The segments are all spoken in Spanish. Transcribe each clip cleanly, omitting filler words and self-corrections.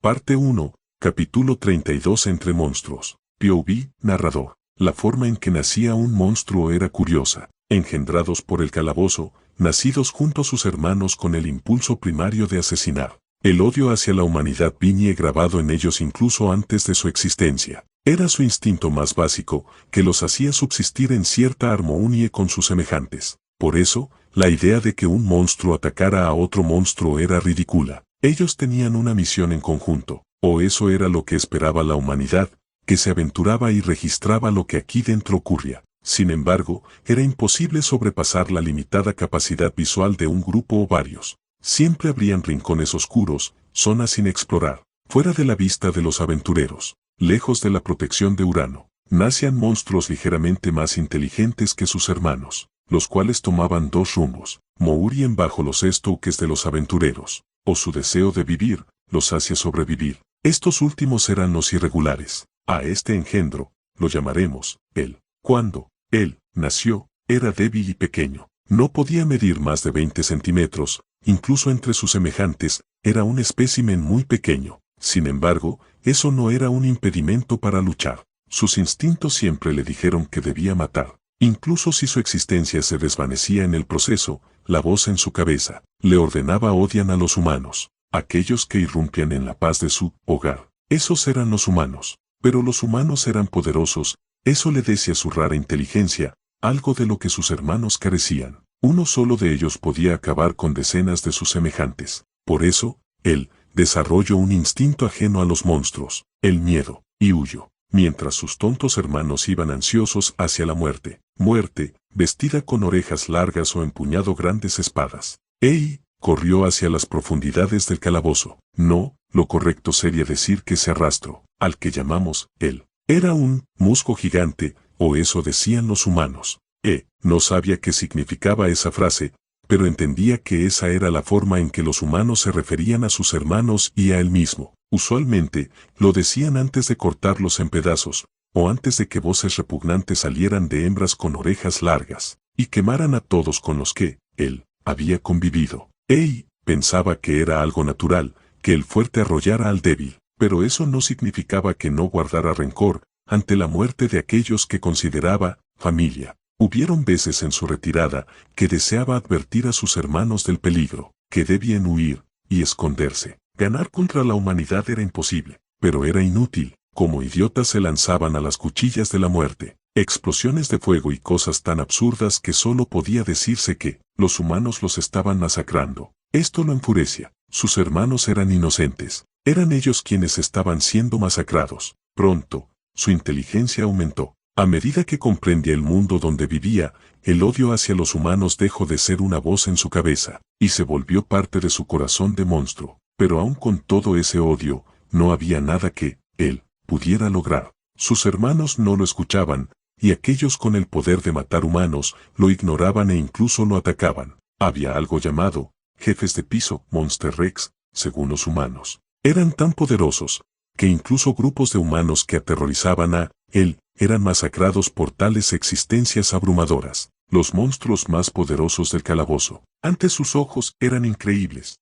Parte 1, capítulo 32 Entre monstruos. POV, narrador. La forma en que nacía un monstruo era curiosa. Engendrados por el calabozo, nacidos junto a sus hermanos con el impulso primario de asesinar. El odio hacia la humanidad viñe grabado en ellos incluso antes de su existencia. Era su instinto más básico, que los hacía subsistir en cierta armonía con sus semejantes. Por eso, la idea de que un monstruo atacara a otro monstruo era ridícula. Ellos tenían una misión en conjunto, o eso era lo que esperaba la humanidad, que se aventuraba y registraba lo que aquí dentro ocurría. Sin embargo, era imposible sobrepasar la limitada capacidad visual de un grupo o varios. Siempre habrían rincones oscuros, zonas sin explorar, fuera de la vista de los aventureros, lejos de la protección de Urano. Nacían monstruos ligeramente más inteligentes que sus hermanos, los cuales tomaban dos rumbos, morían bajo los estoques de los aventureros, o su deseo de vivir, los hacía sobrevivir. Estos últimos eran los irregulares. A este engendro, lo llamaremos, él. Cuando él nació, era débil y pequeño. No podía medir más de 20 centímetros, incluso entre sus semejantes, era un espécimen muy pequeño. Sin embargo, eso no era un impedimento para luchar. Sus instintos siempre le dijeron que debía matar. Incluso si su existencia se desvanecía en el proceso, la voz en su cabeza le ordenaba odian a los humanos, aquellos que irrumpían en la paz de su hogar. Esos eran los humanos. Pero los humanos eran poderosos, eso le decía su rara inteligencia, algo de lo que sus hermanos carecían. Uno solo de ellos podía acabar con decenas de sus semejantes. Por eso, él desarrolló un instinto ajeno a los monstruos, el miedo, y huyó. Mientras sus tontos hermanos iban ansiosos hacia la muerte, vestida con orejas largas o empuñado grandes espadas. Ei corrió hacia las profundidades del calabozo. No, lo correcto sería decir que se arrastró, al que llamamos él. Era un musgo gigante, o eso decían los humanos. No sabía qué significaba esa frase, pero entendía que esa era la forma en que los humanos se referían a sus hermanos y a él mismo. Usualmente, lo decían antes de cortarlos en pedazos, o antes de que voces repugnantes salieran de hembras con orejas largas, y quemaran a todos con los que él había convivido. Pensaba que era algo natural, que el fuerte arrollara al débil, pero eso no significaba que no guardara rencor ante la muerte de aquellos que consideraba familia. Hubieron veces en su retirada que deseaba advertir a sus hermanos del peligro, que debían huir y esconderse. Ganar contra la humanidad era imposible, pero era inútil. Como idiotas se lanzaban a las cuchillas de la muerte, explosiones de fuego y cosas tan absurdas que solo podía decirse que los humanos los estaban masacrando. Esto lo enfurecia. Sus hermanos eran inocentes. Eran ellos quienes estaban siendo masacrados. Pronto, su inteligencia aumentó. A medida que comprendía el mundo donde vivía, el odio hacia los humanos dejó de ser una voz en su cabeza, y se volvió parte de su corazón de monstruo. Pero aun con todo ese odio, no había nada que él pudiera lograr. Sus hermanos no lo escuchaban, y aquellos con el poder de matar humanos lo ignoraban e incluso lo atacaban. Había algo llamado jefes de piso, Monster Rex, según los humanos. Eran tan poderosos, que incluso grupos de humanos que aterrorizaban a él, eran masacrados por tales existencias abrumadoras. Los monstruos más poderosos del calabozo, ante sus ojos, eran increíbles.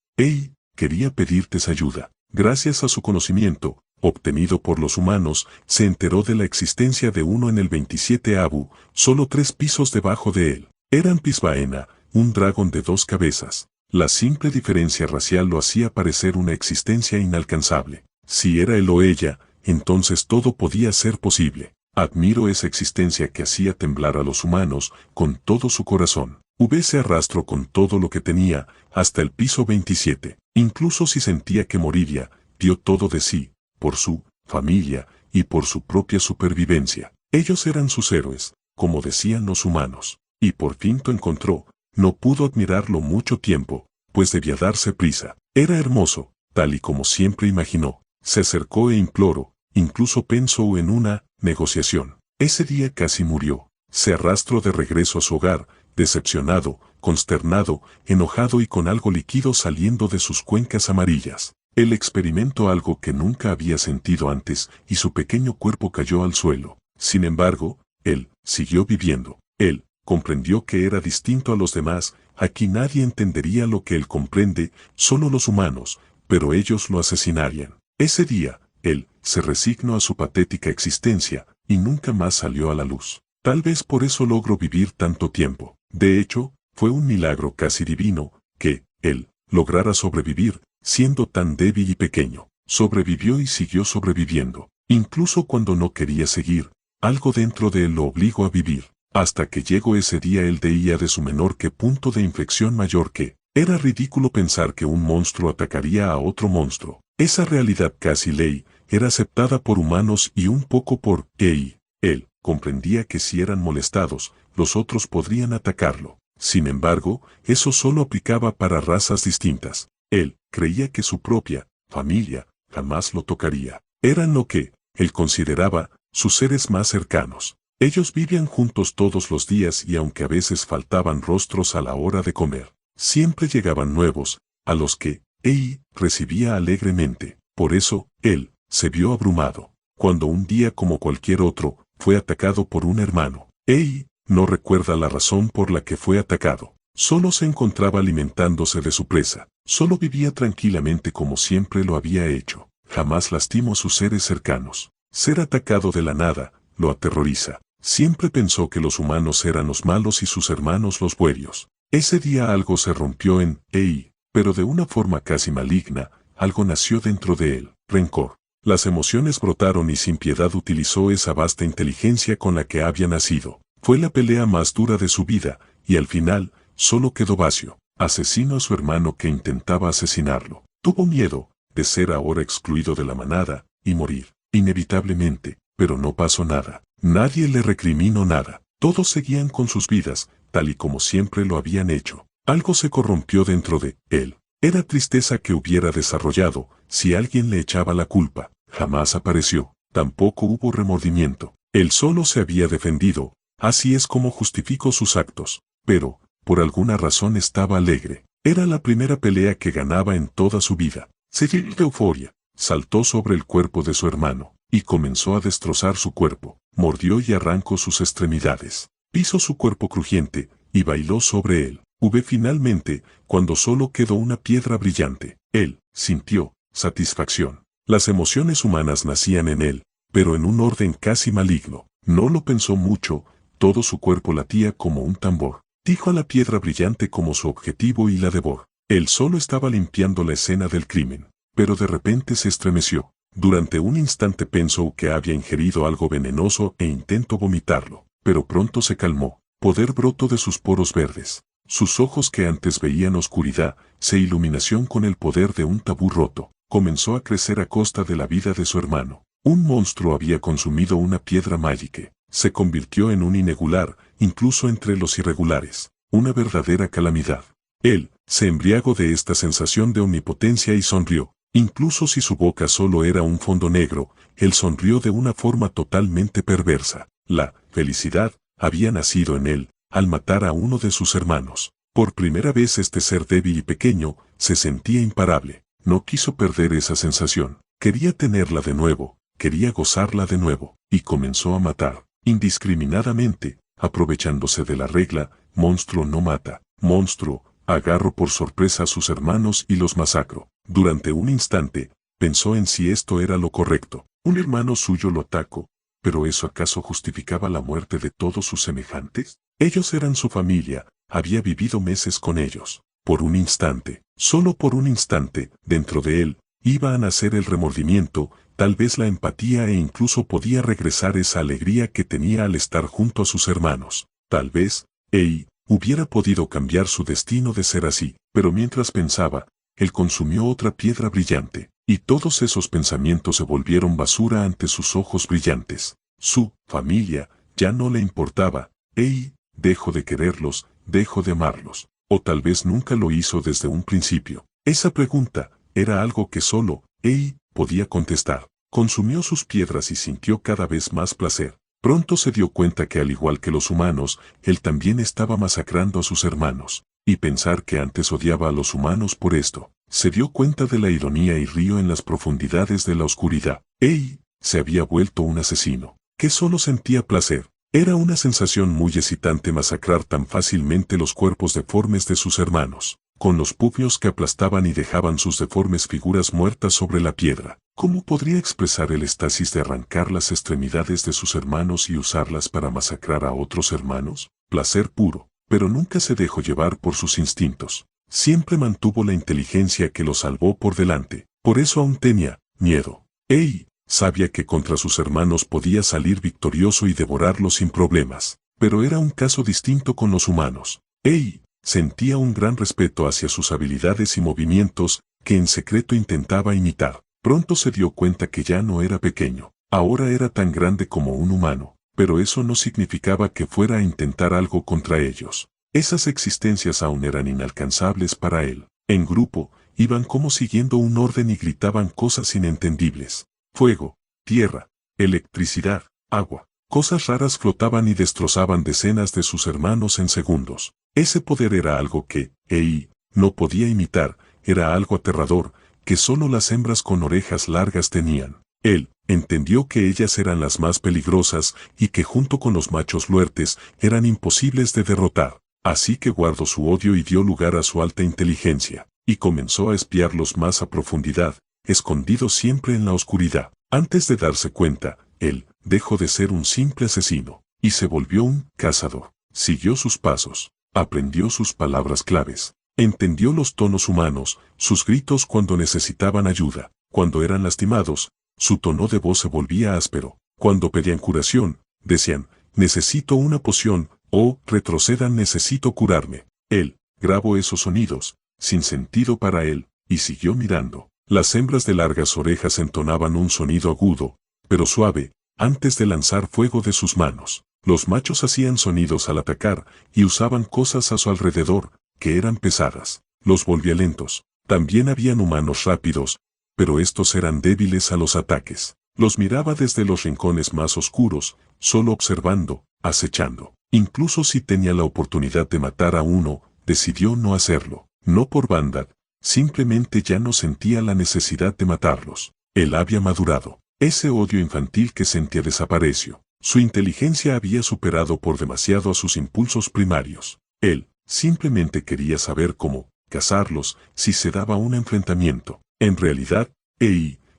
Quería pedirte ayuda. Gracias a su conocimiento, obtenido por los humanos, se enteró de la existencia de uno en el 27 Abu, solo 3 pisos debajo de él. Eran Pisbaena, un dragón de 2 cabezas. La simple diferencia racial lo hacía parecer una existencia inalcanzable. Si era él o ella, entonces todo podía ser posible. Admiro esa existencia que hacía temblar a los humanos con todo su corazón. Se arrastró con todo lo que tenía, hasta el piso 27. Incluso si sentía que moriría, dio todo de sí, por su familia y por su propia supervivencia. Ellos eran sus héroes, como decían los humanos. Y por fin lo encontró. No pudo admirarlo mucho tiempo, pues debía darse prisa. Era hermoso, tal y como siempre imaginó. Se acercó e imploró, incluso pensó en una negociación. Ese día casi murió. Se arrastró de regreso a su hogar, decepcionado, consternado, enojado y con algo líquido saliendo de sus cuencas amarillas. Él experimentó algo que nunca había sentido antes y su pequeño cuerpo cayó al suelo. Sin embargo, él siguió viviendo. Él comprendió que era distinto a los demás. Aquí nadie entendería lo que él comprende, solo los humanos, pero ellos lo asesinarían. Ese día, él se resignó a su patética existencia y nunca más salió a la luz. Tal vez por eso logró vivir tanto tiempo. De hecho, fue un milagro casi divino que él lograra sobrevivir, siendo tan débil y pequeño. Sobrevivió y siguió sobreviviendo. Incluso cuando no quería seguir, algo dentro de él lo obligó a vivir. Hasta que llegó ese día él veía de su menor que punto de inflexión mayor que era ridículo pensar que un monstruo atacaría a otro monstruo. Esa realidad casi ley era aceptada por humanos y un poco por él. Él comprendía que si eran molestados, los otros podrían atacarlo. Sin embargo, eso solo aplicaba para razas distintas. Él creía que su propia familia jamás lo tocaría. Eran lo que él consideraba sus seres más cercanos. Ellos vivían juntos todos los días y aunque a veces faltaban rostros a la hora de comer, siempre llegaban nuevos, a los que Ei recibía alegremente. Por eso, él se vio abrumado, cuando un día como cualquier otro, fue atacado por un hermano. Ei no recuerda la razón por la que fue atacado. Solo se encontraba alimentándose de su presa. Solo vivía tranquilamente como siempre lo había hecho. Jamás lastimó a sus seres cercanos. Ser atacado de la nada lo aterroriza. Siempre pensó que los humanos eran los malos y sus hermanos los buenos. Ese día algo se rompió en Ei, pero de una forma casi maligna, algo nació dentro de él, rencor. Las emociones brotaron y sin piedad utilizó esa vasta inteligencia con la que había nacido. Fue la pelea más dura de su vida, y al final, solo quedó vacío. Asesinó a su hermano que intentaba asesinarlo. Tuvo miedo de ser ahora excluido de la manada y morir, inevitablemente, pero no pasó nada. Nadie le recriminó nada. Todos seguían con sus vidas, tal y como siempre lo habían hecho. Algo se corrompió dentro de él. Era tristeza que hubiera desarrollado si alguien le echaba la culpa. Jamás apareció. Tampoco hubo remordimiento. Él solo se había defendido. Así es como justificó sus actos. Pero, por alguna razón estaba alegre. Era la primera pelea que ganaba en toda su vida. Se llenó de euforia. Saltó sobre el cuerpo de su hermano y comenzó a destrozar su cuerpo. Mordió y arrancó sus extremidades. Pisó su cuerpo crujiente y bailó sobre él. Finalmente, cuando solo quedó una piedra brillante, él sintió satisfacción. Las emociones humanas nacían en él, pero en un orden casi maligno. No lo pensó mucho, todo su cuerpo latía como un tambor. Dijo a la piedra brillante como su objetivo y la devoró. Él solo estaba limpiando la escena del crimen, pero de repente se estremeció. Durante un instante pensó que había ingerido algo venenoso e intentó vomitarlo, pero pronto se calmó. Poder brotó de sus poros verdes. Sus ojos que antes veían oscuridad, se iluminación con el poder de un tabú roto. Comenzó a crecer a costa de la vida de su hermano. Un monstruo había consumido una piedra mágica. Se convirtió en un irregular, incluso entre los irregulares. Una verdadera calamidad. Él se embriagó de esta sensación de omnipotencia y sonrió. Incluso si su boca solo era un fondo negro, él sonrió de una forma totalmente perversa. La felicidad había nacido en él al matar a uno de sus hermanos. Por primera vez este ser débil y pequeño se sentía imparable. No quiso perder esa sensación. Quería tenerla de nuevo, quería gozarla de nuevo, y comenzó a matar, indiscriminadamente, aprovechándose de la regla, monstruo no mata, monstruo, agarro por sorpresa a sus hermanos y los masacro. Durante un instante, pensó en si esto era lo correcto. Un hermano suyo lo atacó, ¿pero eso acaso justificaba la muerte de todos sus semejantes? Ellos eran su familia, había vivido meses con ellos. Por un instante, solo por un instante, dentro de él, iba a nacer el remordimiento, tal vez la empatía e incluso podía regresar esa alegría que tenía al estar junto a sus hermanos. Tal vez, hubiera podido cambiar su destino de ser así, pero mientras pensaba, él consumió otra piedra brillante, y todos esos pensamientos se volvieron basura ante sus ojos brillantes. Su familia ya no le importaba. Dejó de quererlos, dejó de amarlos, o tal vez nunca lo hizo desde un principio. Esa pregunta era algo que solo podía contestar. Consumió sus piedras y sintió cada vez más placer. Pronto se dio cuenta que al igual que los humanos, él también estaba masacrando a sus hermanos. Y pensar que antes odiaba a los humanos por esto. Se dio cuenta de la ironía y rió en las profundidades de la oscuridad. Se había vuelto un asesino, que solo sentía placer. Era una sensación muy excitante masacrar tan fácilmente los cuerpos deformes de sus hermanos, con los puños que aplastaban y dejaban sus deformes figuras muertas sobre la piedra. ¿Cómo podría expresar el éxtasis de arrancar las extremidades de sus hermanos y usarlas para masacrar a otros hermanos? Placer puro, pero nunca se dejó llevar por sus instintos. Siempre mantuvo la inteligencia que lo salvó por delante. Por eso aún tenía miedo. Sabía que contra sus hermanos podía salir victorioso y devorarlos sin problemas. Pero era un caso distinto con los humanos. Sentía un gran respeto hacia sus habilidades y movimientos que en secreto intentaba imitar. Pronto se dio cuenta que ya no era pequeño. Ahora era tan grande como un humano. Pero eso no significaba que fuera a intentar algo contra ellos. Esas existencias aún eran inalcanzables para él. En grupo, iban como siguiendo un orden y gritaban cosas inentendibles. Fuego, tierra, electricidad, agua. Cosas raras flotaban y destrozaban decenas de sus hermanos en segundos. Ese poder era algo que, no podía imitar, era algo aterrador, que solo las hembras con orejas largas tenían. Él entendió que ellas eran las más peligrosas y que junto con los machos fuertes eran imposibles de derrotar. Así que guardó su odio y dio lugar a su alta inteligencia, y comenzó a espiarlos más a profundidad, escondido siempre en la oscuridad. Antes de darse cuenta, él dejó de ser un simple asesino, y se volvió un cazador. Siguió sus pasos, aprendió sus palabras claves, entendió los tonos humanos, sus gritos cuando necesitaban ayuda, cuando eran lastimados, su tono de voz se volvía áspero. Cuando pedían curación, decían, necesito una poción, o retrocedan, necesito curarme. Él grabó esos sonidos, sin sentido para él, y siguió mirando. Las hembras de largas orejas entonaban un sonido agudo, pero suave, antes de lanzar fuego de sus manos. Los machos hacían sonidos al atacar, y usaban cosas a su alrededor, que eran pesadas. Los volvía lentos. También habían humanos rápidos, pero estos eran débiles a los ataques. Los miraba desde los rincones más oscuros, solo observando, acechando. Incluso si tenía la oportunidad de matar a uno, decidió no hacerlo. No por bondad, simplemente ya no sentía la necesidad de matarlos. Él había madurado. Ese odio infantil que sentía desapareció. Su inteligencia había superado por demasiado a sus impulsos primarios. Él simplemente quería saber cómo cazarlos si se daba un enfrentamiento. En realidad,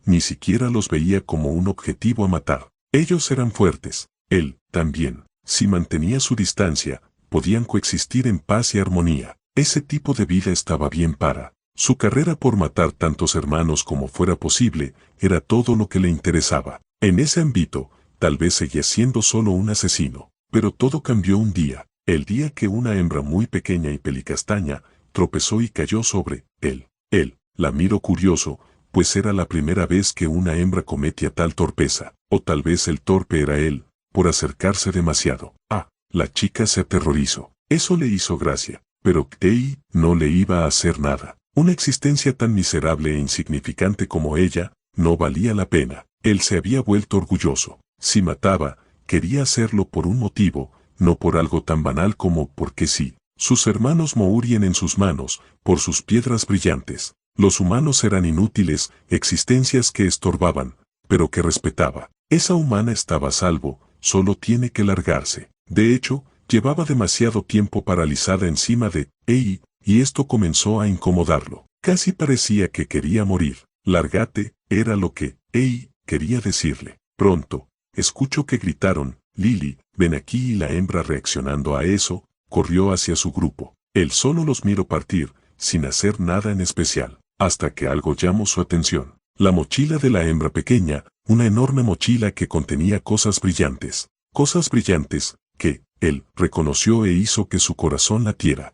ni siquiera los veía como un objetivo a matar. Ellos eran fuertes. Él también. Si mantenía su distancia, podían coexistir en paz y armonía. Ese tipo de vida estaba bien para su carrera. Por matar tantos hermanos como fuera posible, era todo lo que le interesaba. En ese ámbito, tal vez seguía siendo solo un asesino. Pero todo cambió un día. El día que una hembra muy pequeña y pelicastaña tropezó y cayó sobre él. Él la miró curioso, pues era la primera vez que una hembra cometía tal torpeza. O tal vez el torpe era él, por acercarse demasiado. La chica se aterrorizó. Eso le hizo gracia. Pero Tei no le iba a hacer nada. Una existencia tan miserable e insignificante como ella, no valía la pena. Él se había vuelto orgulloso. Si mataba, quería hacerlo por un motivo, no por algo tan banal como porque sí. Sus hermanos mourían en sus manos, por sus piedras brillantes. Los humanos eran inútiles, existencias que estorbaban, pero que respetaba. Esa humana estaba a salvo, solo tiene que largarse. De hecho, llevaba demasiado tiempo paralizada encima de y esto comenzó a incomodarlo. Casi parecía que quería morir. Lárgate, era lo que quería decirle. Pronto, escuchó que gritaron, Lily, ven aquí, y la hembra, reaccionando a eso, corrió hacia su grupo. Él solo los miró partir, sin hacer nada en especial, hasta que algo llamó su atención. La mochila de la hembra pequeña, una enorme mochila que contenía cosas brillantes. Cosas brillantes, que él reconoció e hizo que su corazón latiera.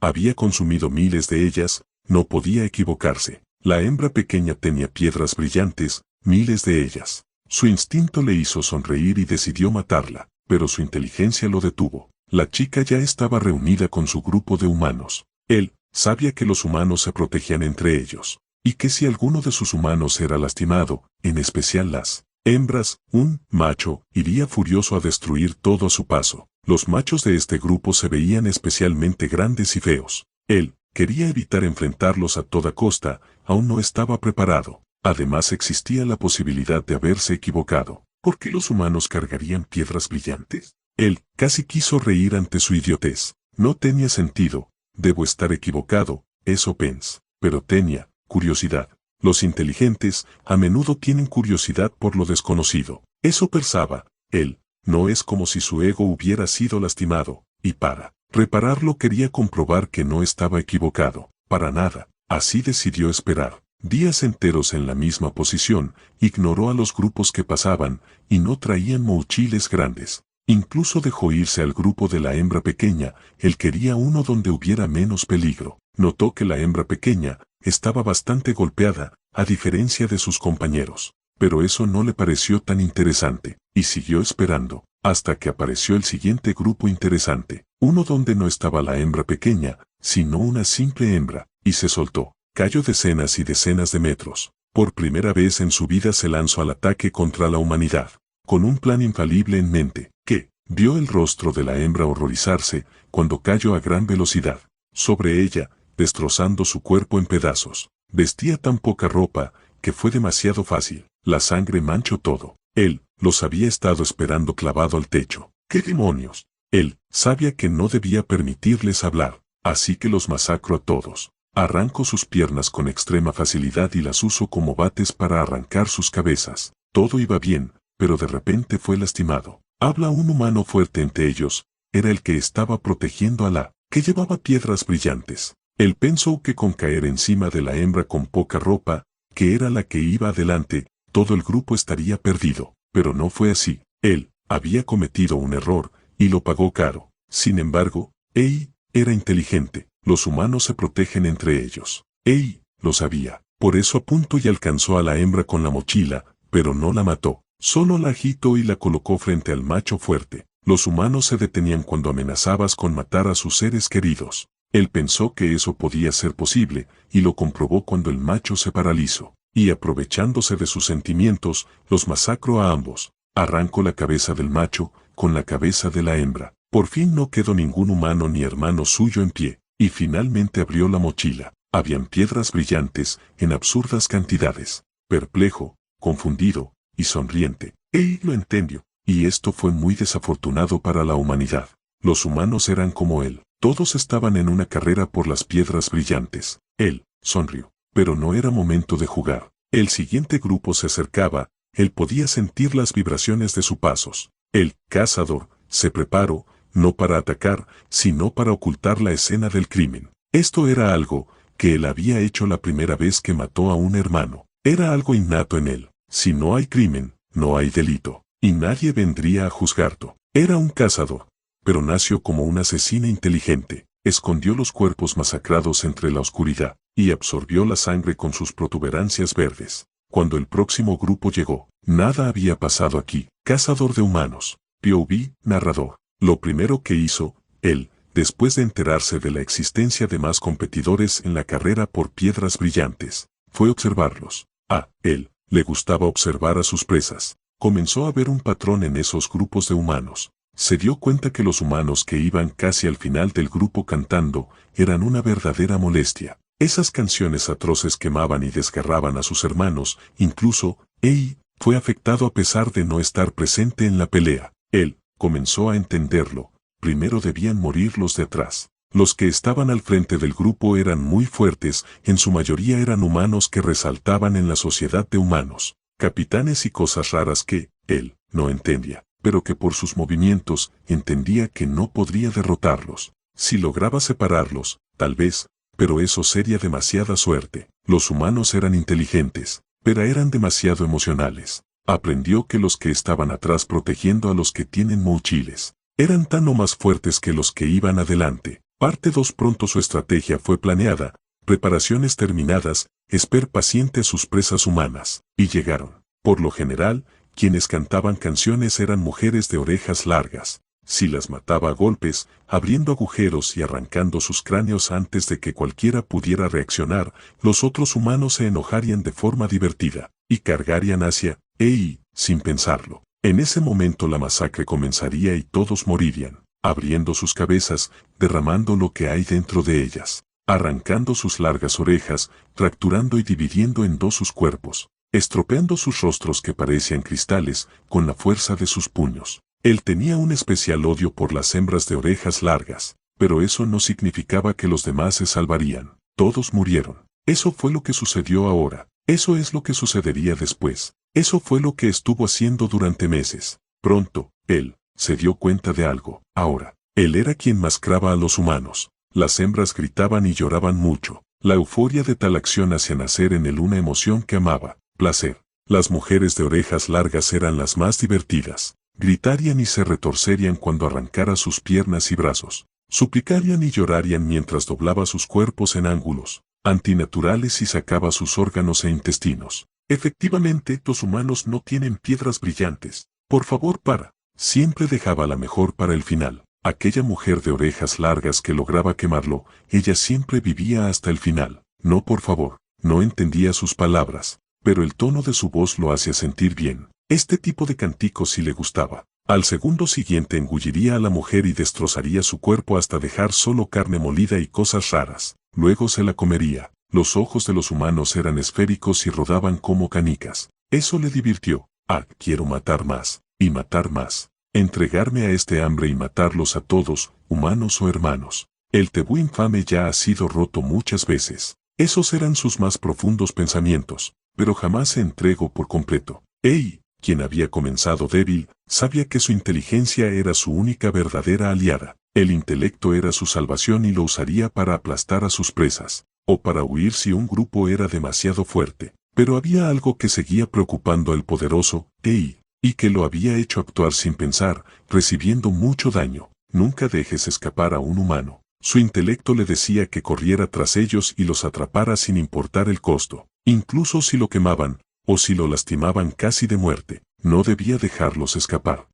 Había consumido miles de ellas, no podía equivocarse. La hembra pequeña tenía piedras brillantes, miles de ellas. Su instinto le hizo sonreír y decidió matarla, pero su inteligencia lo detuvo. La chica ya estaba reunida con su grupo de humanos. Él sabía que los humanos se protegían entre ellos, y que si alguno de sus humanos era lastimado, en especial las hembras, un macho iría furioso a destruir todo a su paso. Los machos de este grupo se veían especialmente grandes y feos. Él quería evitar enfrentarlos a toda costa, aún no estaba preparado. Además existía la posibilidad de haberse equivocado. ¿Por qué los humanos cargarían piedras brillantes? Él casi quiso reír ante su idiotez. No tenía sentido. Debo estar equivocado, eso pensó. Pero tenía curiosidad. Los inteligentes a menudo tienen curiosidad por lo desconocido. Eso pensaba él. No es como si su ego hubiera sido lastimado, y para repararlo quería comprobar que no estaba equivocado. Para nada. Así decidió esperar días enteros en la misma posición, ignoró a los grupos que pasaban, y no traían mochiles grandes. Incluso dejó irse al grupo de la hembra pequeña, él quería uno donde hubiera menos peligro. Notó que la hembra pequeña estaba bastante golpeada, a diferencia de sus compañeros. Pero eso no le pareció tan interesante, y siguió esperando, hasta que apareció el siguiente grupo interesante, uno donde no estaba la hembra pequeña, sino una simple hembra, y se soltó. Cayó decenas y decenas de metros. Por primera vez en su vida se lanzó al ataque contra la humanidad, con un plan infalible en mente, que vio el rostro de la hembra horrorizarse cuando cayó a gran velocidad sobre ella, destrozando su cuerpo en pedazos. Vestía tan poca ropa que fue demasiado fácil. La sangre manchó todo. Él los había estado esperando clavado al techo. ¡Qué demonios! Él sabía que no debía permitirles hablar, así que los masacró a todos. Arrancó sus piernas con extrema facilidad y las usó como bates para arrancar sus cabezas. Todo iba bien, pero de repente fue lastimado. Habla un humano fuerte entre ellos. Era el que estaba protegiendo a la que llevaba piedras brillantes. Él pensó que con caer encima de la hembra con poca ropa, que era la que iba adelante, todo el grupo estaría perdido. Pero no fue así. Él había cometido un error, y lo pagó caro. Sin embargo, Ei era inteligente. Los humanos se protegen entre ellos. Ei lo sabía. Por eso apuntó y alcanzó a la hembra con la mochila, pero no la mató. Solo la agitó y la colocó frente al macho fuerte. Los humanos se detenían cuando amenazabas con matar a sus seres queridos. Él pensó que eso podía ser posible, y lo comprobó cuando el macho se paralizó. Y aprovechándose de sus sentimientos, los masacró a ambos. Arrancó la cabeza del macho, con la cabeza de la hembra. Por fin no quedó ningún humano ni hermano suyo en pie, y finalmente abrió la mochila. Habían piedras brillantes, en absurdas cantidades. Perplejo, confundido, y sonriente, él lo entendió. Y esto fue muy desafortunado para la humanidad. Los humanos eran como él. Todos estaban en una carrera por las piedras brillantes. Él sonrió. Pero no era momento de jugar. El siguiente grupo se acercaba. Él podía sentir las vibraciones de sus pasos. El cazador se preparó, no para atacar, sino para ocultar la escena del crimen. Esto era algo que él había hecho la primera vez que mató a un hermano. Era algo innato en él. Si no hay crimen, no hay delito. Y nadie vendría a juzgarlo. Era un cazador. Pero nació como una asesina inteligente. Escondió los cuerpos masacrados entre la oscuridad, y absorbió la sangre con sus protuberancias verdes. Cuando el próximo grupo llegó, nada había pasado aquí. Cazador de humanos. POV, narrador. Lo primero que hizo, él, después de enterarse de la existencia de más competidores en la carrera por piedras brillantes, fue observarlos. A él le gustaba observar a sus presas. Comenzó a ver un patrón en esos grupos de humanos. Se dio cuenta que los humanos que iban casi al final del grupo cantando eran una verdadera molestia. Esas canciones atroces quemaban y desgarraban a sus hermanos. Incluso, Ei fue afectado a pesar de no estar presente en la pelea. Él comenzó a entenderlo. Primero debían morir los de atrás. Los que estaban al frente del grupo eran muy fuertes, en su mayoría eran humanos que resaltaban en la sociedad de humanos. Capitanes y cosas raras que, él, no entendía, pero que por sus movimientos, entendía que no podría derrotarlos. Si lograba separarlos, tal vez, pero eso sería demasiada suerte. Los humanos eran inteligentes, pero eran demasiado emocionales. Aprendió que los que estaban atrás protegiendo a los que tienen mochiles, eran tan o más fuertes que los que iban adelante. Parte 2. Pronto su estrategia fue planeada, preparaciones terminadas, Esper paciente a sus presas humanas, y llegaron. Por lo general, quienes cantaban canciones eran mujeres de orejas largas. Si las mataba a golpes, abriendo agujeros y arrancando sus cráneos antes de que cualquiera pudiera reaccionar, los otros humanos se enojarían de forma divertida, y cargarían hacia Ei, sin pensarlo. En ese momento la masacre comenzaría y todos morirían, abriendo sus cabezas, derramando lo que hay dentro de ellas, arrancando sus largas orejas, fracturando y dividiendo en dos sus cuerpos, estropeando sus rostros que parecían cristales, con la fuerza de sus puños. Él tenía un especial odio por las hembras de orejas largas, pero eso no significaba que los demás se salvarían. Todos murieron. Eso fue lo que sucedió ahora. Eso es lo que sucedería después. Eso fue lo que estuvo haciendo durante meses. Pronto, él se dio cuenta de algo. Ahora, él era quien mascraba a los humanos. Las hembras gritaban y lloraban mucho. La euforia de tal acción hacía nacer en él una emoción que amaba, placer. Las mujeres de orejas largas eran las más divertidas. Gritarían y se retorcerían cuando arrancara sus piernas y brazos. Suplicarían y llorarían mientras doblaba sus cuerpos en ángulos antinaturales y sacaba sus órganos e intestinos. Efectivamente, los humanos no tienen piedras brillantes. Por favor, para. Siempre dejaba la mejor para el final. Aquella mujer de orejas largas que lograba quemarlo, ella siempre vivía hasta el final. No, por favor. No entendía sus palabras, pero el tono de su voz lo hacía sentir bien. Este tipo de cantico sí le gustaba. Al segundo siguiente engulliría a la mujer y destrozaría su cuerpo hasta dejar solo carne molida y cosas raras. Luego se la comería. Los ojos de los humanos eran esféricos y rodaban como canicas. Eso le divirtió. Ah, quiero matar más. Y matar más. Entregarme a este hambre y matarlos a todos, humanos o hermanos. El tabú infame ya ha sido roto muchas veces. Esos eran sus más profundos pensamientos, pero jamás se entregó por completo. ¡Ey! Quien había comenzado débil, sabía que su inteligencia era su única verdadera aliada. El intelecto era su salvación y lo usaría para aplastar a sus presas, o para huir si un grupo era demasiado fuerte. Pero había algo que seguía preocupando al poderoso, y que lo había hecho actuar sin pensar, recibiendo mucho daño. Nunca dejes escapar a un humano. Su intelecto le decía que corriera tras ellos y los atrapara sin importar el costo, incluso si lo quemaban, o si lo lastimaban casi de muerte. No debía dejarlos escapar.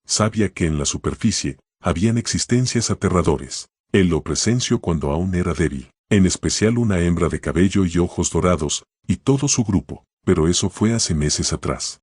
Sabía que en la superficie habían existencias aterradores. Él lo presenció cuando aún era débil, en especial una hembra de cabello y ojos dorados, y todo su grupo, pero eso fue hace meses atrás.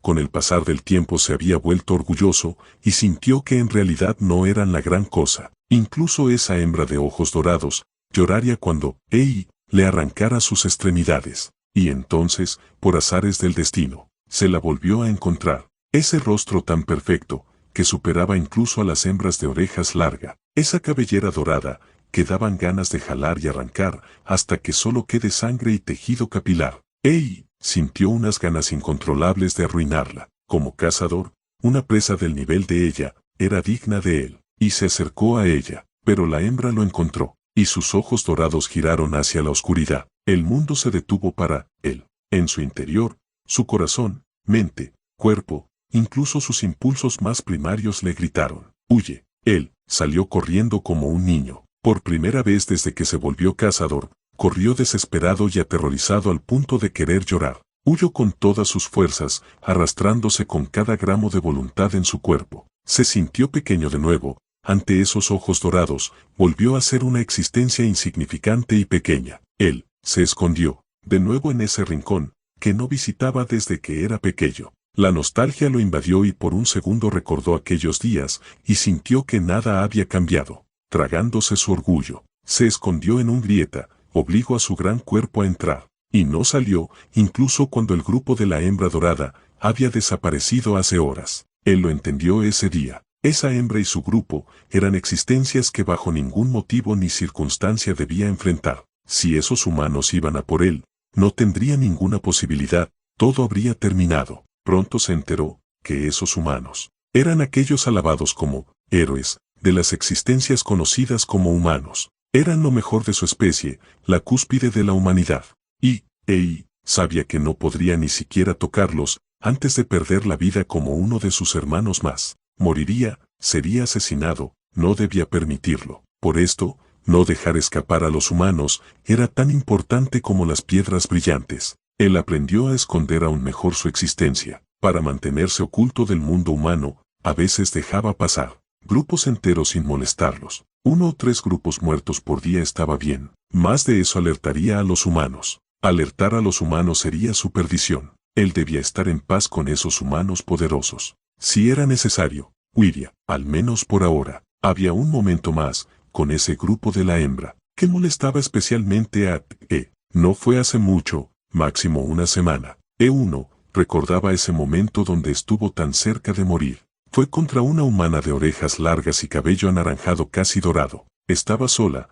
Con el pasar del tiempo se había vuelto orgulloso y sintió que en realidad no eran la gran cosa. Incluso esa hembra de ojos dorados lloraría cuando le arrancara sus extremidades. Y entonces, por azares del destino, se la volvió a encontrar. Ese rostro tan perfecto, que superaba incluso a las hembras de orejas largas. Esa cabellera dorada, que daban ganas de jalar y arrancar hasta que solo quede sangre y tejido capilar. Sintió unas ganas incontrolables de arruinarla. Como cazador, una presa del nivel de ella, era digna de él, y se acercó a ella, pero la hembra lo encontró, y sus ojos dorados giraron hacia la oscuridad. El mundo se detuvo para él. En su interior, su corazón, mente, cuerpo, incluso sus impulsos más primarios le gritaron, ¡huye! Él salió corriendo como un niño. Por primera vez desde que se volvió cazador, corrió desesperado y aterrorizado al punto de querer llorar. Huyó con todas sus fuerzas, arrastrándose con cada gramo de voluntad en su cuerpo. Se sintió pequeño de nuevo. Ante esos ojos dorados, volvió a ser una existencia insignificante y pequeña. Él se escondió, de nuevo en ese rincón, que no visitaba desde que era pequeño. La nostalgia lo invadió y por un segundo recordó aquellos días y sintió que nada había cambiado. Tragándose su orgullo, se escondió en un grieta, obligó a su gran cuerpo a entrar, y no salió, incluso cuando el grupo de la hembra dorada había desaparecido hace horas. Él lo entendió ese día. Esa hembra y su grupo eran existencias que bajo ningún motivo ni circunstancia debía enfrentar. Si esos humanos iban a por él, no tendría ninguna posibilidad, todo habría terminado. Pronto se enteró que esos humanos eran aquellos alabados como héroes de las existencias conocidas como humanos. Eran lo mejor de su especie, la cúspide de la humanidad. Y sabía que no podría ni siquiera tocarlos antes de perder la vida como uno de sus hermanos más. Moriría, sería asesinado, no debía permitirlo. Por esto, no dejar escapar a los humanos era tan importante como las piedras brillantes. Él aprendió a esconder aún mejor su existencia. Para mantenerse oculto del mundo humano, a veces dejaba pasar grupos enteros sin molestarlos. 1 o 3 grupos muertos por día estaba bien. Más de eso alertaría a los humanos. Alertar a los humanos sería su perdición. Él debía estar en paz con esos humanos poderosos. Si era necesario, huiría, al menos por ahora. Había un momento más, con ese grupo de la hembra, que molestaba especialmente a No fue hace mucho, máximo una semana. Uno recordaba ese momento donde estuvo tan cerca de morir. Fue contra una humana de orejas largas y cabello anaranjado casi dorado. Estaba sola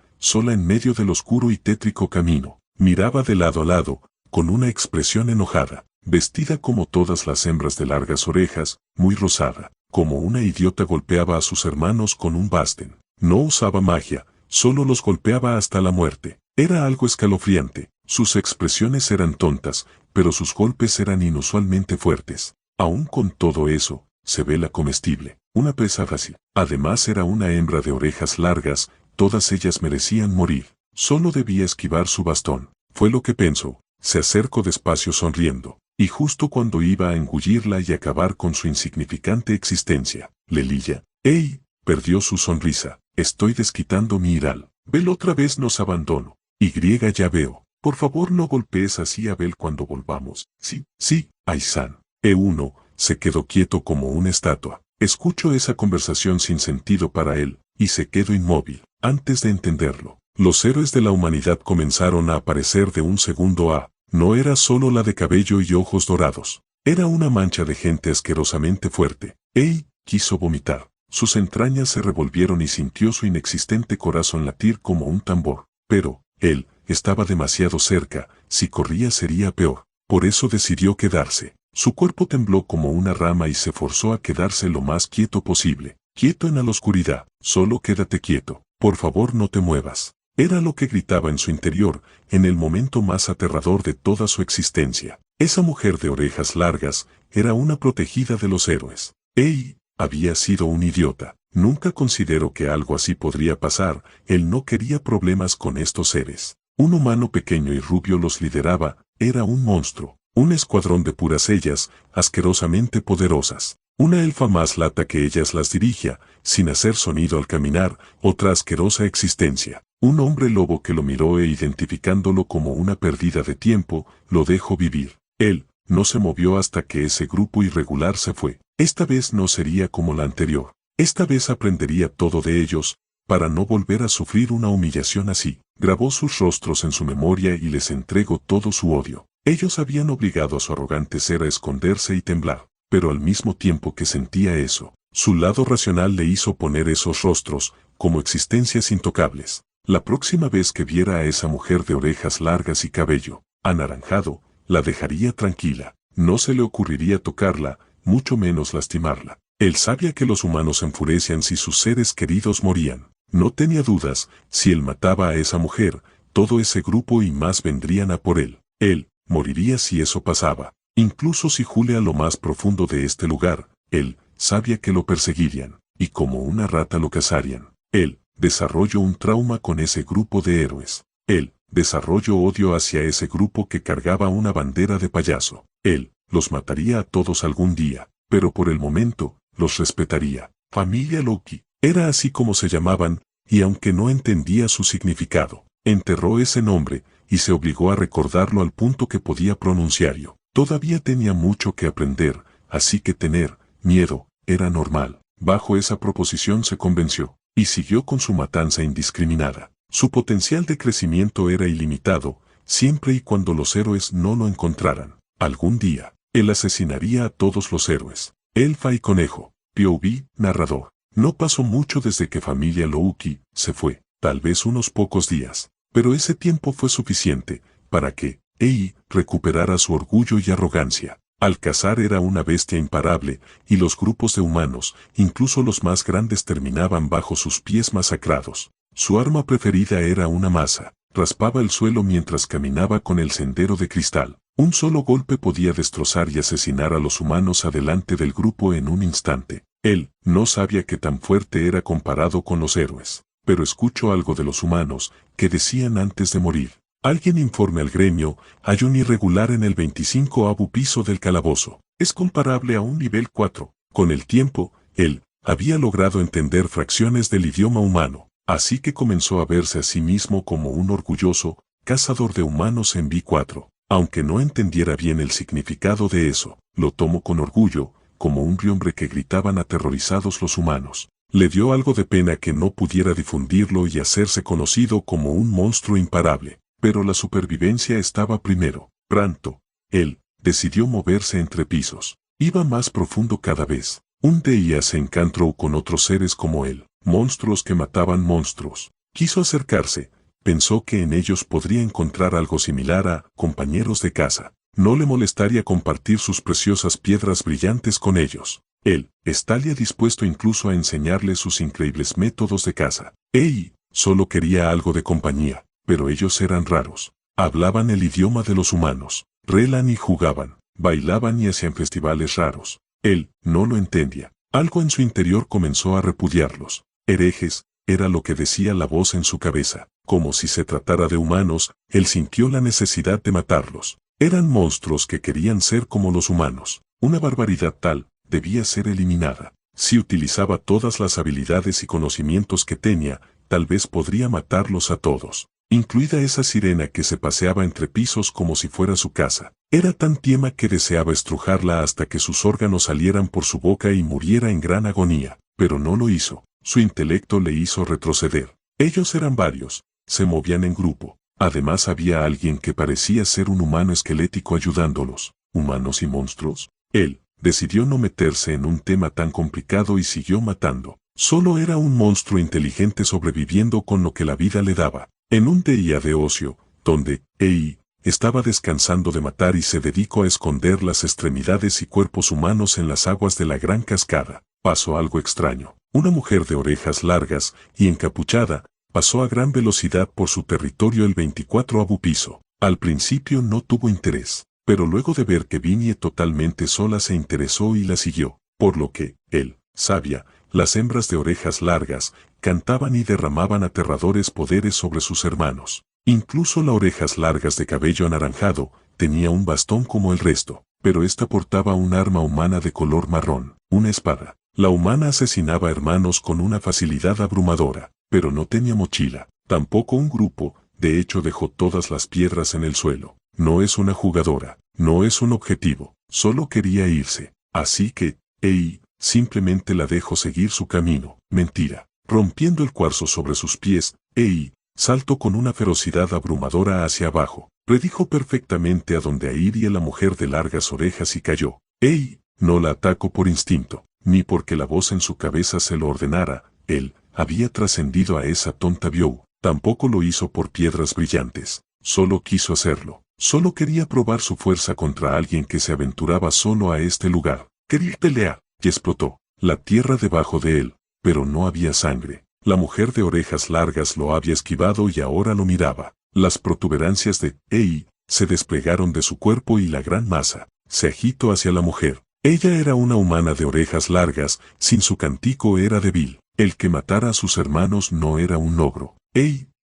en medio del oscuro y tétrico camino. Miraba de lado a lado, con una expresión enojada, vestida como todas las hembras de largas orejas, muy rosada. Como una idiota golpeaba a sus hermanos con un bastón. No usaba magia, solo los golpeaba hasta la muerte. Era algo escalofriante. Sus expresiones eran tontas, pero sus golpes eran inusualmente fuertes. Aún con todo eso, se ve la comestible. Una presa fácil. Además era una hembra de orejas largas, todas ellas merecían morir. Solo debía esquivar su bastón. Fue lo que pensó. Se acercó despacio sonriendo. Y justo cuando iba a engullirla y acabar con su insignificante existencia, Lelilla, ¡ey!, perdió su sonrisa. Estoy desquitando mi iral. Bel otra vez nos abandonó. Y ya veo. Por favor no golpees así a Bel cuando volvamos. Sí, Aisan. E1 se quedó quieto como una estatua. Escucho esa conversación sin sentido para él, y se quedó inmóvil. Antes de entenderlo, los héroes de la humanidad comenzaron a aparecer de un segundo a. No era solo la de cabello y ojos dorados. Era una mancha de gente asquerosamente fuerte. ¡Ey!, quiso vomitar. Sus entrañas se revolvieron y sintió su inexistente corazón latir como un tambor. Pero, él, estaba demasiado cerca, si corría sería peor. Por eso decidió quedarse. Su cuerpo tembló como una rama y se forzó a quedarse lo más quieto posible. Quieto en la oscuridad. Solo quédate quieto. Por favor no te muevas. Era lo que gritaba en su interior, en el momento más aterrador de toda su existencia. Esa mujer de orejas largas era una protegida de los héroes. ¡Ey! Había sido un idiota. Nunca consideró que algo así podría pasar. Él no quería problemas con estos seres. Un humano pequeño y rubio los lideraba. Era un monstruo. Un escuadrón de puras ellas, asquerosamente poderosas. Una elfa más lata que ellas las dirigía, sin hacer sonido al caminar, otra asquerosa existencia. Un hombre lobo que lo miró e identificándolo como una pérdida de tiempo, lo dejó vivir. Él no se movió hasta que ese grupo irregular se fue. Esta vez no sería como la anterior. Esta vez aprendería todo de ellos, para no volver a sufrir una humillación así. Grabó sus rostros en su memoria y les entregó todo su odio. Ellos habían obligado a su arrogante ser a esconderse y temblar, pero al mismo tiempo que sentía eso, su lado racional le hizo poner esos rostros como existencias intocables. La próxima vez que viera a esa mujer de orejas largas y cabello anaranjado, la dejaría tranquila. No se le ocurriría tocarla, mucho menos lastimarla. Él sabía que los humanos se enfurecían si sus seres queridos morían. No tenía dudas, si él mataba a esa mujer, todo ese grupo y más vendrían a por él. Él moriría si eso pasaba. Incluso si Julia a lo más profundo de este lugar, él sabía que lo perseguirían, y como una rata lo cazarían. Él desarrolló un trauma con ese grupo de héroes. Él desarrolló odio hacia ese grupo que cargaba una bandera de payaso. Él los mataría a todos algún día, pero por el momento, los respetaría. Familia Loki, era así como se llamaban, y aunque no entendía su significado, enterró ese nombre, y se obligó a recordarlo al punto que podía pronunciarlo. Todavía tenía mucho que aprender, así que tener miedo era normal. Bajo esa proposición se convenció, y siguió con su matanza indiscriminada. Su potencial de crecimiento era ilimitado, siempre y cuando los héroes no lo encontraran. Algún día, él asesinaría a todos los héroes. Elfa y conejo. POV, narrador. No pasó mucho desde que familia Loki se fue, tal vez unos pocos días, pero ese tiempo fue suficiente para que Ei recuperara su orgullo y arrogancia. Alcazar era una bestia imparable, y los grupos de humanos, incluso los más grandes, terminaban bajo sus pies masacrados. Su arma preferida era una maza. Raspaba el suelo mientras caminaba con el sendero de cristal. Un solo golpe podía destrozar y asesinar a los humanos adelante del grupo en un instante. Él no sabía qué tan fuerte era comparado con los héroes, pero escuchó algo de los humanos que decían antes de morir. Alguien informe al gremio, hay un irregular en el 25º piso del calabozo. Es comparable a un nivel 4. Con el tiempo, él había logrado entender fracciones del idioma humano, así que comenzó a verse a sí mismo como un orgulloso cazador de humanos en B4. Aunque no entendiera bien el significado de eso, lo tomó con orgullo, como un hombre que gritaban aterrorizados los humanos. Le dio algo de pena que no pudiera difundirlo y hacerse conocido como un monstruo imparable. Pero la supervivencia estaba primero. Pronto, él decidió moverse entre pisos. Iba más profundo cada vez. Un día se encontró con otros seres como él, monstruos que mataban monstruos. Quiso acercarse, pensó que en ellos podría encontrar algo similar a compañeros de caza. No le molestaría compartir sus preciosas piedras brillantes con ellos. Él estaría dispuesto incluso a enseñarles sus increíbles métodos de caza. Solo quería algo de compañía, pero ellos eran raros. Hablaban el idioma de los humanos, relan y jugaban, bailaban y hacían festivales raros. Él no lo entendía. Algo en su interior comenzó a repudiarlos. Herejes, era lo que decía la voz en su cabeza. Como si se tratara de humanos, él sintió la necesidad de matarlos. Eran monstruos que querían ser como los humanos. Una barbaridad tal, debía ser eliminada. Si utilizaba todas las habilidades y conocimientos que tenía, tal vez podría matarlos a todos, incluida esa sirena que se paseaba entre pisos como si fuera su casa. Era tan tierna que deseaba estrujarla hasta que sus órganos salieran por su boca y muriera en gran agonía, pero no lo hizo. Su intelecto le hizo retroceder. Ellos eran varios, se movían en grupo. Además había alguien que parecía ser un humano esquelético ayudándolos. ¿Humanos y monstruos? Él decidió no meterse en un tema tan complicado y siguió matando. Solo era un monstruo inteligente sobreviviendo con lo que la vida le daba. En un día de ocio, donde estaba descansando de matar y se dedicó a esconder las extremidades y cuerpos humanos en las aguas de la gran cascada, pasó algo extraño. Una mujer de orejas largas y encapuchada pasó a gran velocidad por su territorio el 24º piso. Al principio no tuvo interés, pero luego de ver que Vinnie totalmente sola se interesó y la siguió, por lo que, él, sabia, las hembras de orejas largas, cantaban y derramaban aterradores poderes sobre sus hermanos. Incluso las orejas largas de cabello anaranjado tenía un bastón como el resto, pero ésta portaba un arma humana de color marrón, una espada. La humana asesinaba hermanos con una facilidad abrumadora, pero no tenía mochila, tampoco un grupo, de hecho dejó todas las piedras en el suelo. No es una jugadora, no es un objetivo, solo quería irse. Así que, simplemente la dejó seguir su camino. Mentira. Rompiendo el cuarzo sobre sus pies, saltó con una ferocidad abrumadora hacia abajo. Predijo perfectamente a dónde iría la mujer de largas orejas y cayó. No la atacó por instinto, ni porque la voz en su cabeza se lo ordenara. Él había trascendido a esa tonta Biou. Tampoco lo hizo por piedras brillantes. Solo quiso hacerlo. Solo quería probar su fuerza contra alguien que se aventuraba solo a este lugar. Quería pelear, y explotó la tierra debajo de él, pero no había sangre. La mujer de orejas largas lo había esquivado y ahora lo miraba. Las protuberancias de se desplegaron de su cuerpo y la gran masa se agitó hacia la mujer. Ella era una humana de orejas largas, sin su cantico era débil. El que matara a sus hermanos no era un ogro.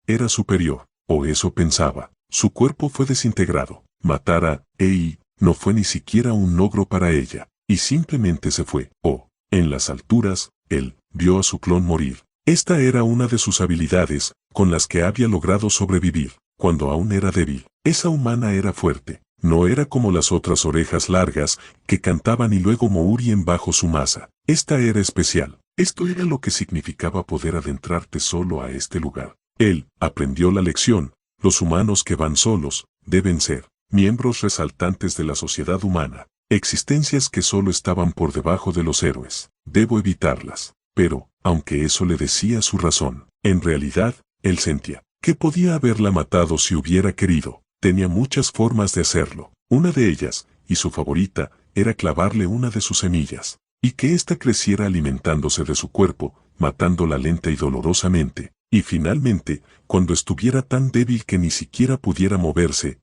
Era superior, o eso pensaba. Su cuerpo fue desintegrado. Matar a no fue ni siquiera un logro para ella, y simplemente se fue. En las alturas, él vio a su clon morir. Esta era una de sus habilidades, con las que había logrado sobrevivir, cuando aún era débil. Esa humana era fuerte, no era como las otras orejas largas, que cantaban y luego mourían bajo su masa. Esta era especial. Esto era lo que significaba poder adentrarte solo a este lugar. Él aprendió la lección. Los humanos que van solos, deben ser miembros resaltantes de la sociedad humana, existencias que solo estaban por debajo de los héroes. Debo evitarlas. Pero, aunque eso le decía su razón, en realidad, él sentía que podía haberla matado si hubiera querido. Tenía muchas formas de hacerlo. Una de ellas, y su favorita, era clavarle una de sus semillas, y que ésta creciera alimentándose de su cuerpo, matándola lenta y dolorosamente. Y finalmente, cuando estuviera tan débil que ni siquiera pudiera moverse,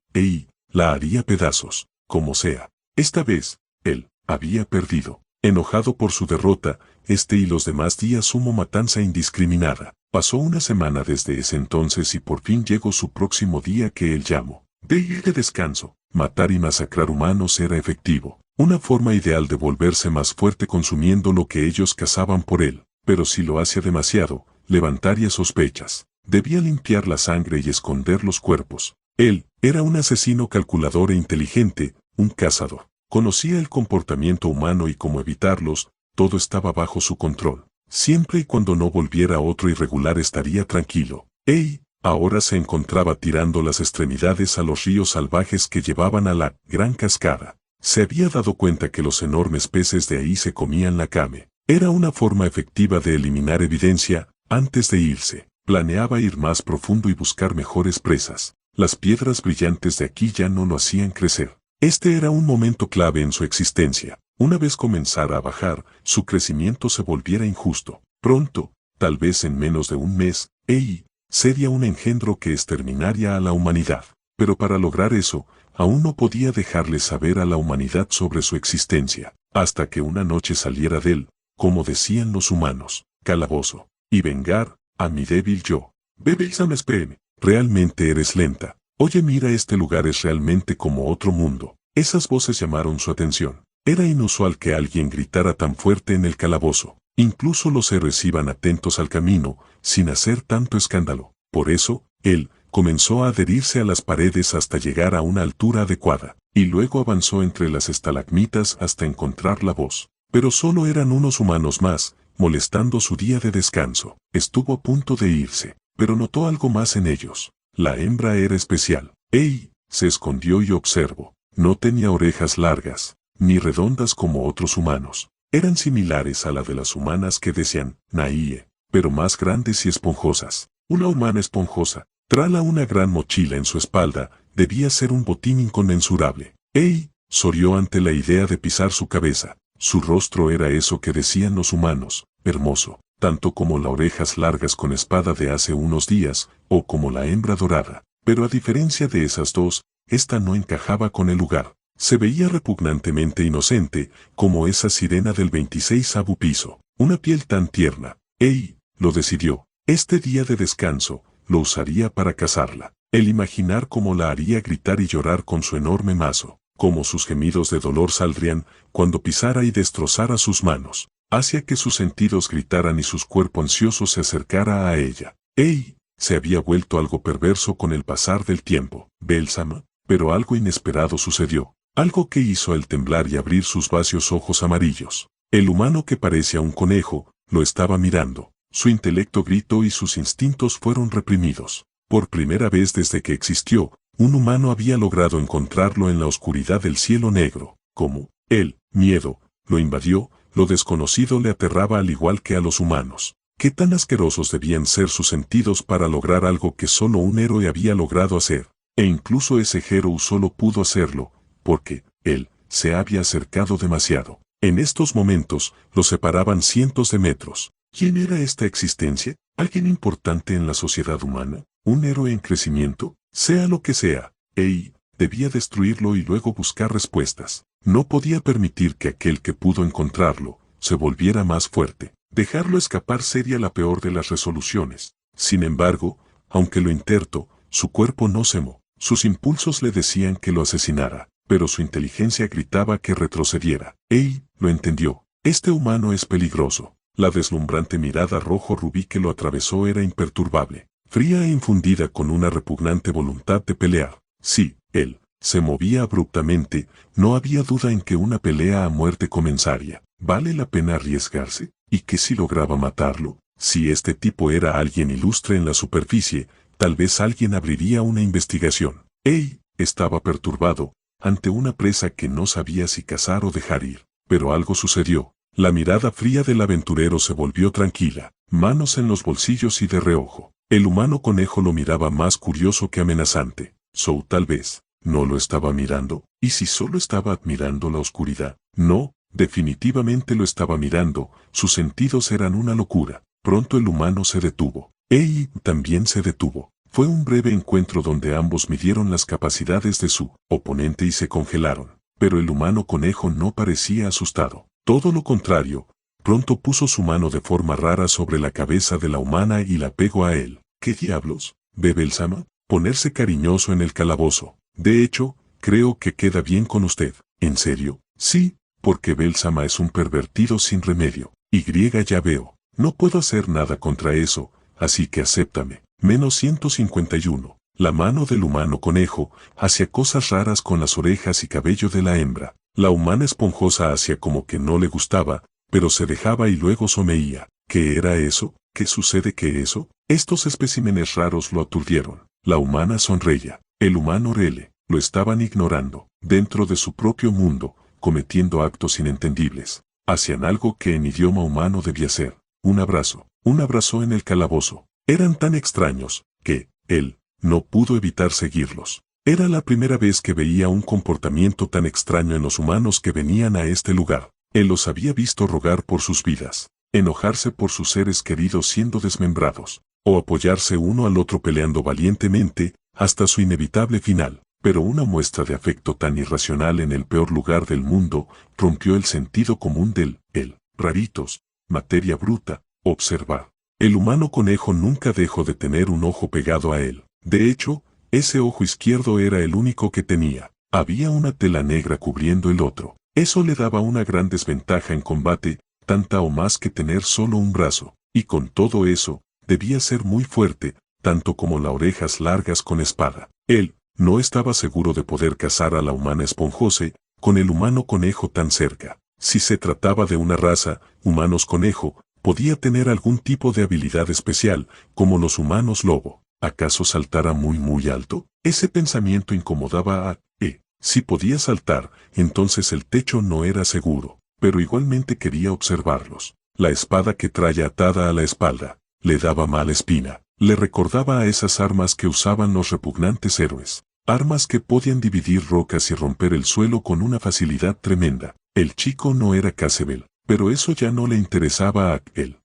la haría pedazos, como sea. Esta vez, él había perdido. Enojado por su derrota, y los demás días hubo matanza indiscriminada. Pasó una semana desde ese entonces y por fin llegó su próximo día que él llamó de descanso. Matar y masacrar humanos era efectivo. Una forma ideal de volverse más fuerte consumiendo lo que ellos cazaban por él. Pero si lo hacía demasiado, levantaría sospechas. Debía limpiar la sangre y esconder los cuerpos. Él era un asesino calculador e inteligente, un cazador. Conocía el comportamiento humano y cómo evitarlos, todo estaba bajo su control. Siempre y cuando no volviera otro irregular estaría tranquilo. Ahora se encontraba tirando las extremidades a los ríos salvajes que llevaban a la gran cascada. Se había dado cuenta que los enormes peces de ahí se comían la carne. Era una forma efectiva de eliminar evidencia antes de irse. Planeaba ir más profundo y buscar mejores presas. Las piedras brillantes de aquí ya no lo hacían crecer. Este era un momento clave en su existencia. Una vez comenzara a bajar, su crecimiento se volviera injusto. Pronto, tal vez en menos de un mes, sería un engendro que exterminaría a la humanidad. Pero para lograr eso, aún no podía dejarle saber a la humanidad sobre su existencia, hasta que una noche saliera del, como decían los humanos, calabozo, y vengar a mi débil yo. Bebe-san, espéreme. Realmente eres lenta. Oye, mira, este lugar es realmente como otro mundo. Esas voces llamaron su atención. Era inusual que alguien gritara tan fuerte en el calabozo. Incluso los héroes iban atentos al camino, sin hacer tanto escándalo. Por eso, él comenzó a adherirse a las paredes hasta llegar a una altura adecuada, y luego avanzó entre las estalagmitas hasta encontrar la voz. Pero solo eran unos humanos más, molestando su día de descanso. Estuvo a punto de irse, pero notó algo más en ellos. La hembra era especial. Se escondió y observó. No tenía orejas largas, ni redondas como otros humanos. Eran similares a la de las humanas que decían Naie, pero más grandes y esponjosas. Una humana esponjosa. Trala una gran mochila en su espalda, debía ser un botín inconmensurable. Sonrió ante la idea de pisar su cabeza. Su rostro era eso que decían los humanos, hermoso, tanto como las orejas largas con espada de hace unos días, o como la hembra dorada. Pero a diferencia de esas dos, esta no encajaba con el lugar. Se veía repugnantemente inocente, como esa sirena del 26º piso. Una piel tan tierna. Lo decidió. Este día de descanso, lo usaría para cazarla. El imaginar cómo la haría gritar y llorar con su enorme mazo, cómo sus gemidos de dolor saldrían cuando pisara y destrozara sus manos, hacía que sus sentidos gritaran y su cuerpo ansioso se acercara a ella. Se había vuelto algo perverso con el pasar del tiempo. Belsama, pero algo inesperado sucedió. Algo que hizo a él temblar y abrir sus vacíos ojos amarillos. El humano que parecía un conejo, lo estaba mirando. Su intelecto gritó y sus instintos fueron reprimidos. Por primera vez desde que existió, un humano había logrado encontrarlo en la oscuridad del cielo negro. Como el miedo lo invadió, lo desconocido le aterraba al igual que a los humanos. ¿Qué tan asquerosos debían ser sus sentidos para lograr algo que solo un héroe había logrado hacer? E incluso ese héroe solo pudo hacerlo, porque él se había acercado demasiado. En estos momentos, lo separaban cientos de metros. ¿Quién era esta existencia? ¿Alguien importante en la sociedad humana? ¿Un héroe en crecimiento? Sea lo que sea, debía destruirlo y luego buscar respuestas. No podía permitir que aquel que pudo encontrarlo se volviera más fuerte. Dejarlo escapar sería la peor de las resoluciones. Sin embargo, aunque lo intentó, su cuerpo no cemó. Sus impulsos le decían que lo asesinara, pero su inteligencia gritaba que retrocediera. Lo entendió. Este humano es peligroso. La deslumbrante mirada rojo rubí que lo atravesó era imperturbable, fría e infundida con una repugnante voluntad de pelear. Sí, él se movía abruptamente, no había duda en que una pelea a muerte comenzaría. ¿Vale la pena arriesgarse? ¿Y qué si lograba matarlo? Si este tipo era alguien ilustre en la superficie, tal vez alguien abriría una investigación. Estaba perturbado, ante una presa que no sabía si cazar o dejar ir. Pero algo sucedió. La mirada fría del aventurero se volvió tranquila, manos en los bolsillos y de reojo. El humano conejo lo miraba más curioso que amenazante. Tal vez, no lo estaba mirando, y si solo estaba admirando la oscuridad. No, definitivamente lo estaba mirando, sus sentidos eran una locura. Pronto el humano se detuvo. También se detuvo. Fue un breve encuentro donde ambos midieron las capacidades de su oponente y se congelaron. Pero el humano conejo no parecía asustado. Todo lo contrario, pronto puso su mano de forma rara sobre la cabeza de la humana y la pegó a él. ¿Qué diablos? Bebe-sama, ponerse cariñoso en el calabozo. De hecho, creo que queda bien con usted. ¿En serio? Sí, porque Belsama es un pervertido sin remedio. Ya veo. No puedo hacer nada contra eso, así que acéptame. Menos 151. La mano del humano conejo hacía cosas raras con las orejas y cabello de la hembra. La humana esponjosa hacía como que no le gustaba, pero se dejaba y luego someía. ¿Qué era eso? ¿Qué sucede que eso? Estos especímenes raros lo aturdieron. La humana sonreía. El humano rele. Lo estaban ignorando. Dentro de su propio mundo, cometiendo actos inentendibles. Hacían algo que en idioma humano debía ser. Un abrazo. Un abrazo en el calabozo. Eran tan extraños, que, él, no pudo evitar seguirlos. Era la primera vez que veía un comportamiento tan extraño en los humanos que venían a este lugar. Él los había visto rogar por sus vidas, enojarse por sus seres queridos siendo desmembrados, o apoyarse uno al otro peleando valientemente, hasta su inevitable final. Pero una muestra de afecto tan irracional en el peor lugar del mundo rompió el sentido común del él. Raritos, materia bruta, observar. El humano conejo nunca dejó de tener un ojo pegado a él. De hecho, ese ojo izquierdo era el único que tenía. Había una tela negra cubriendo el otro. Eso le daba una gran desventaja en combate, tanta o más que tener solo un brazo. Y con todo eso, debía ser muy fuerte, tanto como las orejas largas con espada. Él no estaba seguro de poder cazar a la humana esponjose, con el humano conejo tan cerca. Si se trataba de una raza, humanos conejo, podía tener algún tipo de habilidad especial, como los humanos lobo. ¿Acaso saltara muy alto? Ese pensamiento incomodaba a Si podía saltar, entonces el techo no era seguro, pero igualmente quería observarlos. La espada que traía atada a la espalda le daba mala espina. Le recordaba a esas armas que usaban los repugnantes héroes. Armas que podían dividir rocas y romper el suelo con una facilidad tremenda. El chico no era Casebel, pero eso ya no le interesaba a él.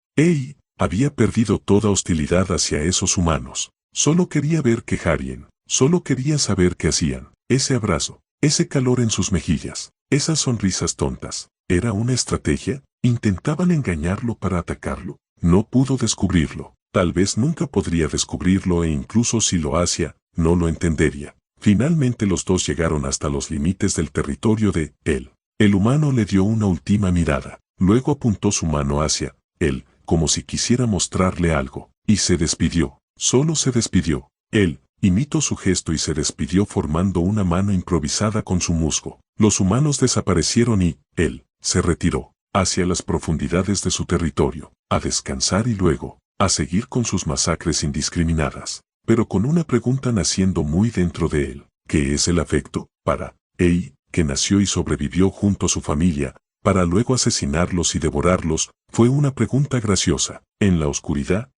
Había perdido toda hostilidad hacia esos humanos. Solo quería ver qué harían. Solo quería saber qué hacían. Ese abrazo, ese calor en sus mejillas, esas sonrisas tontas. ¿Era una estrategia? ¿Intentaban engañarlo para atacarlo? No pudo descubrirlo. Tal vez nunca podría descubrirlo e incluso si lo hacía, no lo entendería. Finalmente los dos llegaron hasta los límites del territorio de él. El humano le dio una última mirada. Luego apuntó su mano hacia él, como si quisiera mostrarle algo, y se despidió. Solo se despidió. Él imitó su gesto y se despidió formando una mano improvisada con su musgo. Los humanos desaparecieron y él se retiró hacia las profundidades de su territorio, a descansar y luego a seguir con sus masacres indiscriminadas, pero con una pregunta naciendo muy dentro de él. ¿Qué es el afecto? Para que nació y sobrevivió junto a su familia, para luego asesinarlos y devorarlos, fue una pregunta graciosa. En la oscuridad,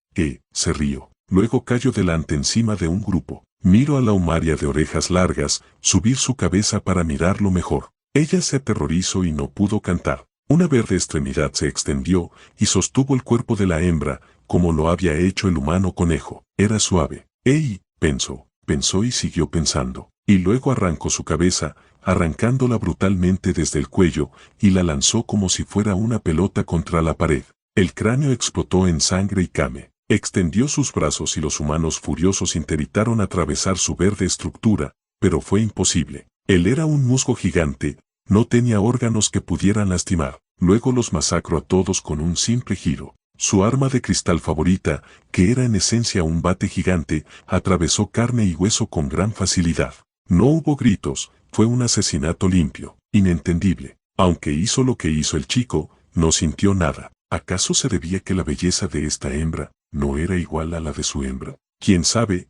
se rió. Luego cayó delante encima de un grupo. Miró a la humaria de orejas largas, subir su cabeza para mirarlo mejor. Ella se aterrorizó y no pudo cantar. Una verde extremidad se extendió y sostuvo el cuerpo de la hembra, como lo había hecho el humano conejo. Era suave. Pensó y siguió pensando. Y luego arrancó su cabeza, arrancándola brutalmente desde el cuello, y la lanzó como si fuera una pelota contra la pared. El cráneo explotó en sangre y came. Extendió sus brazos y los humanos furiosos intentaron atravesar su verde estructura, pero fue imposible. Él era un musgo gigante, no tenía órganos que pudieran lastimar. Luego los masacró a todos con un simple giro. Su arma de cristal favorita, que era en esencia un bate gigante, atravesó carne y hueso con gran facilidad. No hubo gritos, fue un asesinato limpio, inentendible. Aunque hizo lo que hizo el chico, no sintió nada. ¿Acaso se debía que la belleza de esta hembra no era igual a la de su hembra? ¿Quién sabe?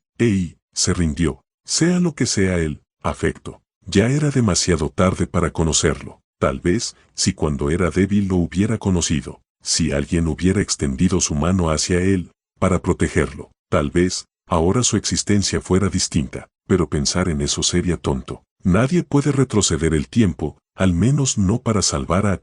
Se rindió. Sea lo que sea el afecto. Ya era demasiado tarde para conocerlo. Tal vez, si cuando era débil lo hubiera conocido. Si alguien hubiera extendido su mano hacia él, para protegerlo. Tal vez, ahora su existencia fuera distinta. Pero pensar en eso sería tonto. Nadie puede retroceder el tiempo, al menos no para salvar a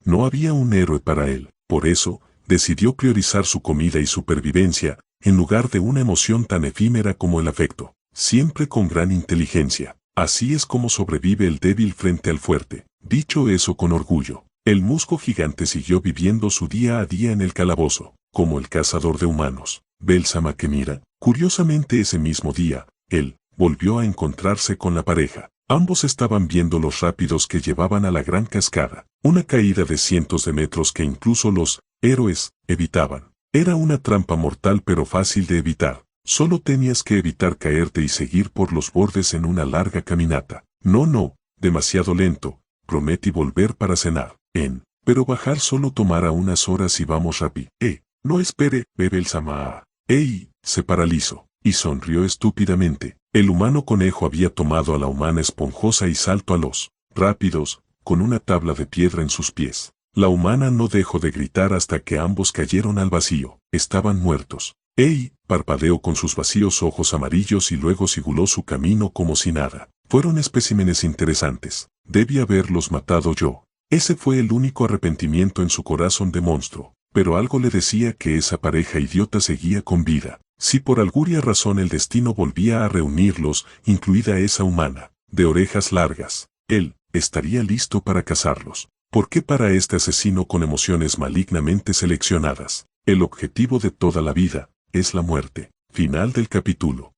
No había un héroe para él. Por eso, decidió priorizar su comida y supervivencia, en lugar de una emoción tan efímera como el afecto. Siempre con gran inteligencia. Así es como sobrevive el débil frente al fuerte. Dicho eso con orgullo, el musgo gigante siguió viviendo su día a día en el calabozo, como el cazador de humanos. Belsama que mira. Curiosamente ese mismo día, él volvió a encontrarse con la pareja. Ambos estaban viendo los rápidos que llevaban a la gran cascada, una caída de cientos de metros que incluso los héroes evitaban. Era una trampa mortal pero fácil de evitar. Solo tenías que evitar caerte y seguir por los bordes en una larga caminata. No, demasiado lento. Prometí volver para cenar. Pero bajar solo tomará unas horas y vamos rápido. No espere, Belsama. Se paralizó y sonrió estúpidamente. El humano conejo había tomado a la humana esponjosa y saltó a los rápidos, con una tabla de piedra en sus pies. La humana no dejó de gritar hasta que ambos cayeron al vacío. Estaban muertos. ¡Ey! Parpadeó con sus vacíos ojos amarillos y luego siguió su camino como si nada. Fueron especímenes interesantes. Debí haberlos matado yo. Ese fue el único arrepentimiento en su corazón de monstruo. Pero algo le decía que esa pareja idiota seguía con vida. Si por alguna razón el destino volvía a reunirlos, incluida esa humana, de orejas largas, él estaría listo para cazarlos. ¿Por qué para este asesino con emociones malignamente seleccionadas? El objetivo de toda la vida es la muerte. Final del capítulo.